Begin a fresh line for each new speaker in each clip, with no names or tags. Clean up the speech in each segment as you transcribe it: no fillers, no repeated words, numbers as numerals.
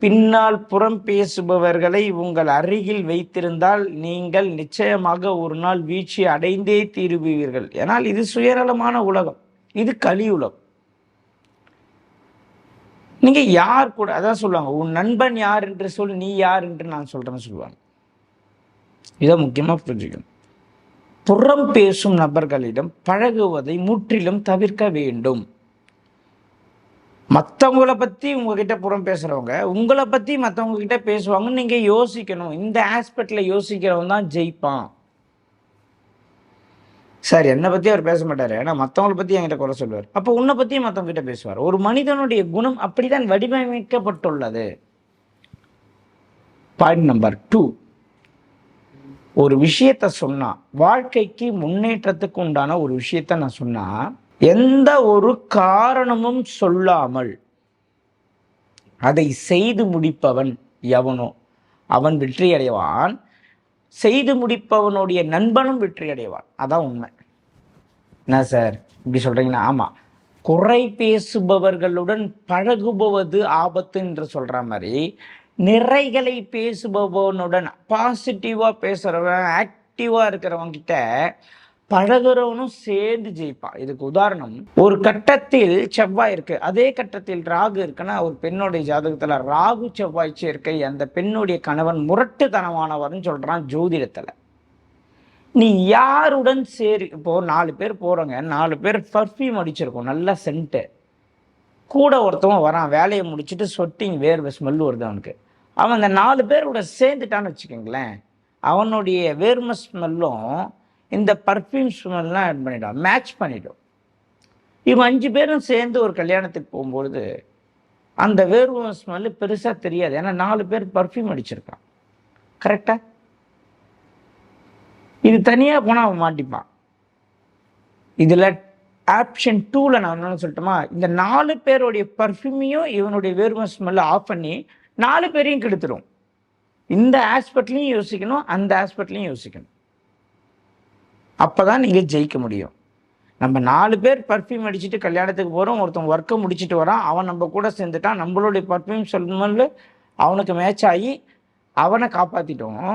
பின்னால் புறம் பேசுபவர்களை உங்கள் அருகில் வைத்திருந்தால் நீங்கள் நிச்சயமாக ஒரு நாள் வீழ்ச்சி அடைந்தே தீருவீர்கள். ஏனால் இது சுயநலமான உலகம், இது கலியுலகம். நீங்க யார் கூட, அதான் சொல்லுவாங்க, உன் நண்பன் யார் என்று சொல், நீ யார் என்று நான் சொல்றேன்னு சொல்லுவாங்க. இதை முக்கியமா புரிஞ்சுக்கணும். புறம் பேசும் நபர்களிடம் பழகுவதை முற்றிலும் தவிர்க்க வேண்டும். மற்றவங்களை பற்றி உங்ககிட்ட புறம் பேசுகிறவங்க உங்களை பற்றி மற்றவங்க கிட்ட பேசுவாங்கன்னு நீங்கள் யோசிக்கணும். இந்த ஆஸ்பெக்டில் யோசிக்கிறவன் தான் ஜெயிப்பான். சார் என்னை பற்றி அவர் பேச மாட்டார், ஏன்னா மற்றவங்களை பற்றி என்கிட்ட குறை சொல்லுவார். அப்போ உன்னை பற்றியும் மற்றவங்க கிட்ட பேசுவார். ஒரு மனிதனுடைய குணம் அப்படிதான் வடிவமைக்கப்பட்டுள்ளது. பாயிண்ட் நம்பர் 2, ஒரு விஷயத்த சொன்னா, வாழ்க்கைக்கு முன்னேற்றத்துக்கு உண்டான ஒரு விஷயத்த நான் சொன்னா, எந்த ஒரு காரணமும் சொல்லாமல் அதை செய்து முடிப்பவன் எவனோ அவன் வெற்றி அடைவான். செய்து முடிப்பவனுடைய நண்பனும் வெற்றி அடைவான். அதான் உண்மை. என்ன சார் இப்படி சொல்றீங்கன்னா, ஆமா, குறை பேசுபவர்களுடன் பழகுபவது ஆபத்து என்று சொல்ற மாதிரி, நிறைகளை பேசுபவனுடன், பாசிட்டிவா பேசுறவன், ஆக்டிவா இருக்கிறவங்க கிட்ட பழகுறவனும் சேர்ந்து ஜெயிப்பான். இதுக்கு உதாரணம், ஒரு கட்டத்தில் செவ்வாய் இருக்கு, அதே கட்டத்தில் ராகு இருக்குன்னா, ஒரு பெண்ணுடைய ஜாதகத்துல ராகு செவ்வாய் சேர்க்கை, அந்த பெண்ணுடைய கணவன் முரட்டுத்தனமானவர்னு சொல்றான் ஜோதிடத்துல. நீ யாருடன் சேரி, இப்போ 4 பேர் போறோங்க, 4 பேர் பர்ஃப்யூம் அடிச்சிருக்கோம், நல்ல சென்ட்டு. கூட ஒருத்தவன் வரான், வேலையை முடிச்சுட்டு சொட்டிங் வேர்வை ஸ்மெல் வருது அவனுக்கு. அவன் அந்த 4 பேரோட சேர்ந்துட்டான்னு வச்சுக்கோங்களேன், அவனுடைய வேர்வை ஸ்மெல்லும் இந்த பர்ஃப்யூம் ஸ்மெல்லாம் ஆட் பண்ணிடும், மேட்ச் பண்ணிடும். இவங்க 5 பேரும் சேர்ந்து ஒரு கல்யாணத்துக்கு போகும்பொழுது அந்த வேர்வை ஸ்மெல்லு பெருசாக தெரியாது, ஏன்னா 4 பேர் பர்ஃப்யூம் அடிச்சிருக்கான். கரெக்டா? இது தனியாக போனால் அவன் மாட்டிப்பான். இதில் ஆப்ஷன் 2ல நான் என்னன்னு சொல்லட்டுமா, இந்த 4 பேருடைய பர்ஃப்யூமையும் இவனுடைய வேர்வை ஸ்மெல்லை ஆஃப் பண்ணி 4 பேரையும் கெடுத்துடும். இந்த ஆஸ்பெக்ட்லையும் யோசிக்கணும், அந்த ஆஸ்பெக்ட்லையும் யோசிக்கணும். அப்போதான் நீங்கள் ஜெயிக்க முடியும். நம்ம 4 பேர் பர்ஃப்யூம் அடிச்சுட்டு கல்யாணத்துக்கு போகிறோம், ஒருத்தன் ஒர்க்கை முடிச்சுட்டு வரான், அவன் நம்ம கூட சேர்ந்துட்டான், நம்மளுடைய பர்ஃப்யூம் ஸ்மெல்லு அவனுக்கு மேட்ச் ஆகி அவனை காப்பாற்றிட்டோம்.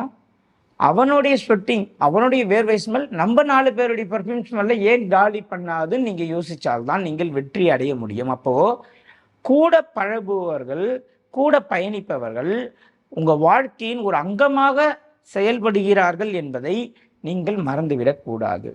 அவனுடைய ஸ்வெட்டிங், அவனுடைய வேர்வை ஸ்மெல் நம்ம 4 பேருடைய பர்ஃப்யூம் ஸ்மெல்ல ஏன் காலி பண்ணாதுன்னு நீங்கள் யோசித்தால்தான் நீங்கள் வெற்றி அடைய முடியும். அப்போது கூட பழகுபவர்கள், கூட பயணிப்பவர்கள் உங்கள் வாழ்க்கையின் ஒரு அங்கமாக செயல்படுகிறார்கள் என்பதை நீங்கள் மறந்துவிடக்கூடாது.